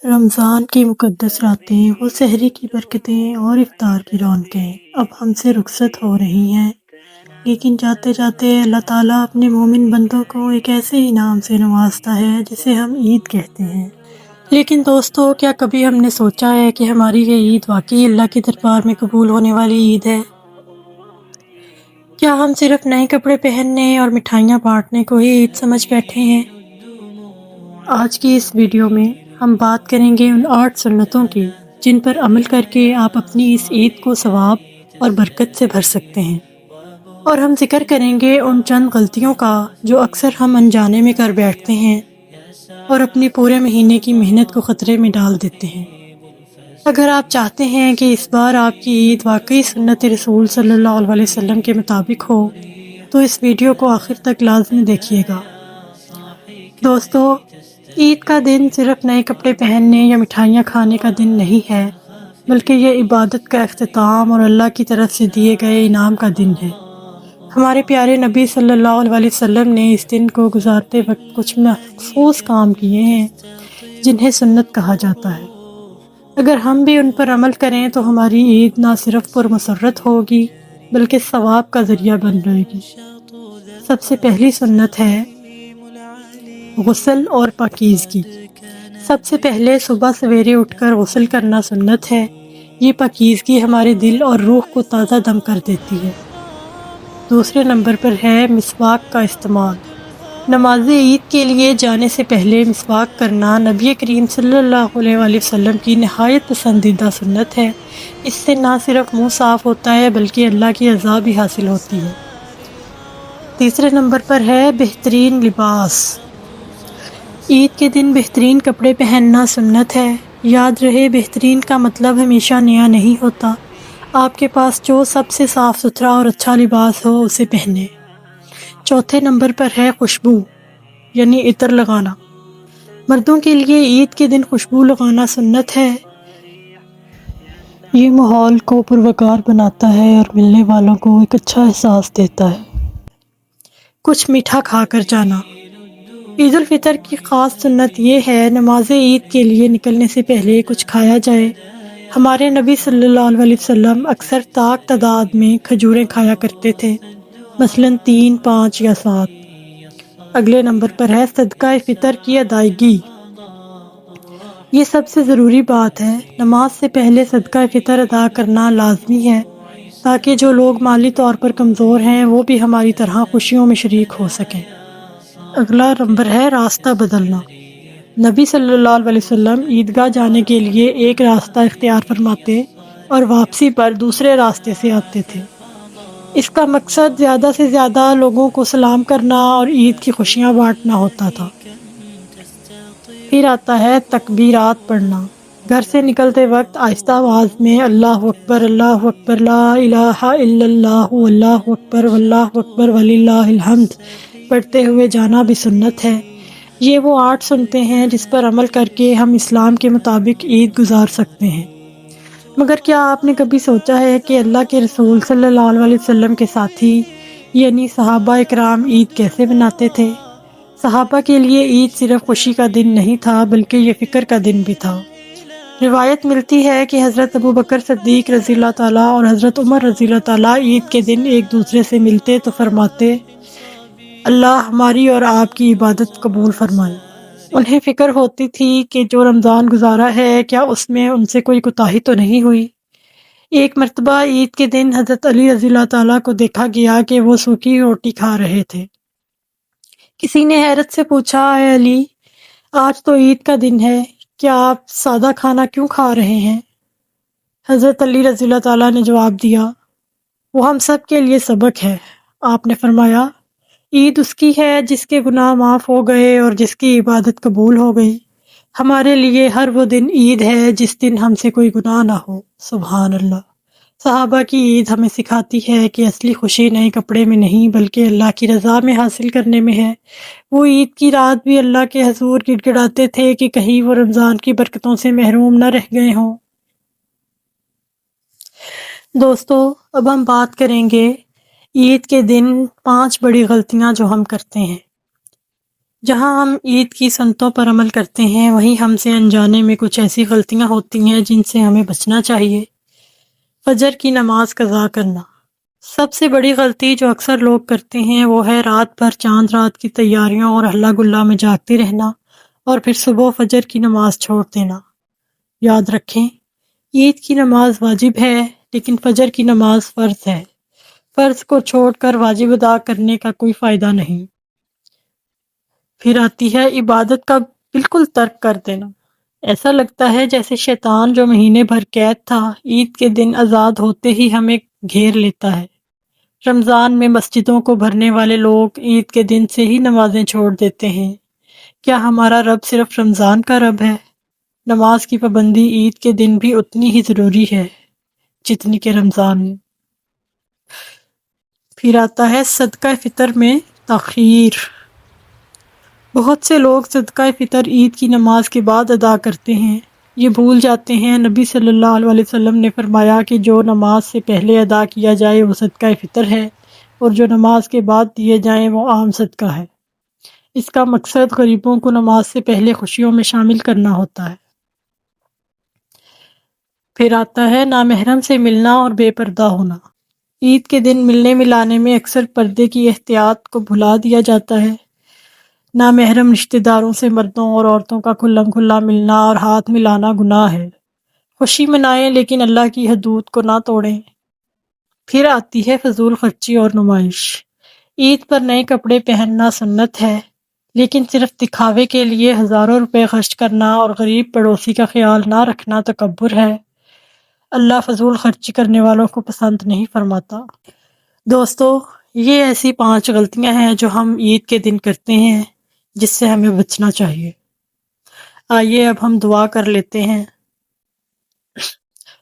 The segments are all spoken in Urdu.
رمضان کی مقدس راتیں، وہ سحری کی برکتیں اور افطار کی رونقیں اب ہم سے رخصت ہو رہی ہیں، لیکن جاتے جاتے اللہ تعالیٰ اپنے مومن بندوں کو ایک ایسے انعام سے نوازتا ہے جسے ہم عید کہتے ہیں۔ لیکن دوستو، کیا کبھی ہم نے سوچا ہے کہ ہماری یہ عید واقعی اللہ کے دربار میں قبول ہونے والی عید ہے؟ کیا ہم صرف نئے کپڑے پہننے اور مٹھائیاں بانٹنے کو ہی عید سمجھ بیٹھے ہیں؟ آج کی اس ویڈیو میں ہم بات کریں گے ان 8 سنتوں کی جن پر عمل کر کے آپ اپنی اس عید کو ثواب اور برکت سے بھر سکتے ہیں، اور ہم ذکر کریں گے ان چند غلطیوں کا جو اکثر ہم انجانے میں کر بیٹھتے ہیں اور اپنے پورے مہینے کی محنت کو خطرے میں ڈال دیتے ہیں۔ اگر آپ چاہتے ہیں کہ اس بار آپ کی عید واقعی سنت رسول صلی اللہ علیہ وسلم کے مطابق ہو تو اس ویڈیو کو آخر تک لازمی دیکھیے گا۔ دوستو، عید کا دن صرف نئے کپڑے پہننے یا مٹھائیاں کھانے کا دن نہیں ہے، بلکہ یہ عبادت کا اختتام اور اللہ کی طرف سے دیے گئے انعام کا دن ہے۔ ہمارے پیارے نبی صلی اللہ علیہ وسلم نے اس دن کو گزارتے وقت کچھ مخصوص کام کیے ہیں جنہیں سنت کہا جاتا ہے۔ اگر ہم بھی ان پر عمل کریں تو ہماری عید نہ صرف پرمسرت ہوگی بلکہ ثواب کا ذریعہ بن رہے گی۔ سب سے پہلی سنت ہے غسل اور پاکیزگی۔ سب سے پہلے صبح سویرے اٹھ کر غسل کرنا سنت ہے۔ یہ پاکیزگی ہمارے دل اور روح کو تازہ دم کر دیتی ہے۔ دوسرے نمبر پر ہے مسواک کا استعمال۔ نماز عید کے لیے جانے سے پہلے مسواک کرنا نبی کریم صلی اللہ علیہ وسلم کی نہایت پسندیدہ سنت ہے۔ اس سے نہ صرف منہ صاف ہوتا ہے بلکہ اللہ کی رضا بھی حاصل ہوتی ہے۔ تیسرے نمبر پر ہے بہترین لباس۔ عید کے دن بہترین کپڑے پہننا سنت ہے۔ یاد رہے، بہترین کا مطلب ہمیشہ نیا نہیں ہوتا۔ آپ کے پاس جو سب سے صاف ستھرا اور اچھا لباس ہو اسے پہنیں۔ چوتھے نمبر پر ہے خوشبو، یعنی عطر لگانا۔ مردوں کے لیے عید کے دن خوشبو لگانا سنت ہے۔ یہ ماحول کو پروقار بناتا ہے اور ملنے والوں کو ایک اچھا احساس دیتا ہے۔ کچھ میٹھا کھا کر جانا۔ عید الفطر کی خاص سنت یہ ہے، نماز عید کے لیے نکلنے سے پہلے کچھ کھایا جائے۔ ہمارے نبی صلی اللہ علیہ وسلم اکثر تاک تعداد میں کھجوریں کھایا کرتے تھے، مثلاً 3، 5 یا 7۔ اگلے نمبر پر ہے صدقہ فطر کی ادائیگی۔ یہ سب سے ضروری بات ہے۔ نماز سے پہلے صدقہ فطر ادا کرنا لازمی ہے تاکہ جو لوگ مالی طور پر کمزور ہیں وہ بھی ہماری طرح خوشیوں میں شریک ہو سکیں۔ اگلا نمبر ہے راستہ بدلنا۔ نبی صلی اللہ علیہ وسلم عیدگاہ جانے کے لیے ایک راستہ اختیار فرماتے اور واپسی پر دوسرے راستے سے آتے تھے۔ اس کا مقصد زیادہ سے زیادہ لوگوں کو سلام کرنا اور عید کی خوشیاں بانٹنا ہوتا تھا۔ پھر آتا ہے تکبیرات پڑھنا۔ گھر سے نکلتے وقت آہستہ آواز میں اللہ اکبر، لا الہ الا اللہ، اللہ اکبر، واللہ اکبر وللہ الحمد پڑھتے ہوئے جانا بھی سنت ہے۔ یہ وہ 8 سنتیں ہیں جس پر عمل کر کے ہم اسلام کے مطابق عید گزار سکتے ہیں۔ مگر کیا آپ نے کبھی سوچا ہے کہ اللہ کے رسول صلی اللہ علیہ وسلم کے ساتھی یعنی صحابہ اکرام عید کیسے مناتے تھے؟ صحابہ کے لیے عید صرف خوشی کا دن نہیں تھا بلکہ یہ فکر کا دن بھی تھا۔ روایت ملتی ہے کہ حضرت ابوبکر صدیق رضی اللہ تعالیٰ اور حضرت عمر رضی اللہ تعالیٰ عید کے دن ایک دوسرے سے ملتے تو فرماتے، اللہ ہماری اور آپ کی عبادت قبول فرمائے۔ انہیں فکر ہوتی تھی کہ جو رمضان گزارا ہے کیا اس میں ان سے کوئی کوتاہی تو نہیں ہوئی۔ ایک مرتبہ عید کے دن حضرت علی رضی اللہ تعالیٰ کو دیکھا گیا کہ وہ سوکھی روٹی کھا رہے تھے۔ کسی نے حیرت سے پوچھا، اے علی، آج تو عید کا دن ہے، کیا آپ سادہ کھانا کیوں کھا رہے ہیں؟ حضرت علی رضی اللہ تعالیٰ نے جواب دیا، وہ ہم سب کے لیے سبق ہے۔ آپ نے فرمایا، عید اس کی ہے جس کے گناہ معاف ہو گئے اور جس کی عبادت قبول ہو گئی۔ ہمارے لیے ہر وہ دن عید ہے جس دن ہم سے کوئی گناہ نہ ہو۔ سبحان اللہ۔ صحابہ کی عید ہمیں سکھاتی ہے کہ اصلی خوشی نئے کپڑے میں نہیں بلکہ اللہ کی رضا میں حاصل کرنے میں ہے۔ وہ عید کی رات بھی اللہ کے حضور گڑ گڑاتے تھے کہ کہیں وہ رمضان کی برکتوں سے محروم نہ رہ گئے ہوں۔ دوستو، اب ہم بات کریں گے عید کے دن 5 بڑی غلطیاں جو ہم کرتے ہیں جہاں ہم عید کی سنتوں پر عمل کرتے ہیں وہیں ہم سے انجانے میں کچھ ایسی غلطیاں ہوتی ہیں جن سے ہمیں بچنا چاہیے۔ فجر کی نماز قضا کرنا۔ سب سے بڑی غلطی جو اکثر لوگ کرتے ہیں وہ ہے رات بھر چاند رات کی تیاریوں اور ہلا گلا میں جاگتے رہنا اور پھر صبح فجر کی نماز چھوڑ دینا۔ یاد رکھیں، عید کی نماز واجب ہے لیکن فجر کی نماز فرض ہے۔ فرض کو چھوڑ کر واجب ادا کرنے کا کوئی فائدہ نہیں۔ پھر آتی ہے عبادت کا بالکل ترک کر دینا۔ ایسا لگتا ہے جیسے شیطان جو مہینے بھر قید تھا عید کے دن آزاد ہوتے ہی ہمیں گھیر لیتا ہے۔ رمضان میں مسجدوں کو بھرنے والے لوگ عید کے دن سے ہی نمازیں چھوڑ دیتے ہیں۔ کیا ہمارا رب صرف رمضان کا رب ہے؟ نماز کی پابندی عید کے دن بھی اتنی ہی ضروری ہے جتنی کہ رمضان میں۔ پھر آتا ہے صدقہ فطر میں تاخیر۔ بہت سے لوگ صدقہ فطر عید کی نماز کے بعد ادا کرتے ہیں۔ یہ بھول جاتے ہیں نبی صلی اللہ علیہ وسلم نے فرمایا کہ جو نماز سے پہلے ادا کیا جائے وہ صدقہ فطر ہے اور جو نماز کے بعد دیے جائیں وہ عام صدقہ ہے۔ اس کا مقصد غریبوں کو نماز سے پہلے خوشیوں میں شامل کرنا ہوتا ہے۔ پھر آتا ہے نامحرم سے ملنا اور بے پردہ ہونا۔ عید کے دن ملنے ملانے میں اکثر پردے کی احتیاط کو بھلا دیا جاتا ہے۔ نامحرم رشتہ داروں سے مردوں اور عورتوں کا کھلم کھلا ملنا اور ہاتھ ملانا گناہ ہے۔ خوشی منائیں لیکن اللہ کی حدود کو نہ توڑیں۔ پھر آتی ہے فضول خرچی اور نمائش۔ عید پر نئے کپڑے پہننا سنت ہے لیکن صرف دکھاوے کے لیے ہزاروں روپے خرچ کرنا اور غریب پڑوسی کا خیال نہ رکھنا تکبر ہے۔ اللہ فضول خرچی کرنے والوں کو پسند نہیں فرماتا۔ دوستو، یہ ایسی 5 غلطیاں ہیں جو ہم عید کے دن کرتے ہیں جس سے ہمیں بچنا چاہیے۔ آئیے اب ہم دعا کر لیتے ہیں۔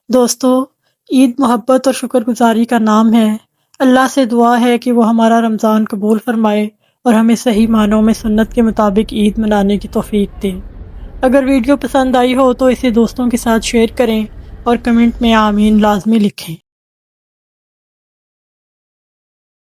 دوستو، عید محبت اور شکر گزاری کا نام ہے۔ اللہ سے دعا ہے کہ وہ ہمارا رمضان قبول فرمائے اور ہمیں صحیح معنوں میں سنت کے مطابق عید منانے کی توفیق دے۔ اگر ویڈیو پسند آئی ہو تو اسے دوستوں کے ساتھ شیئر کریں اور کمنٹ میں آمین لازمی لکھیں۔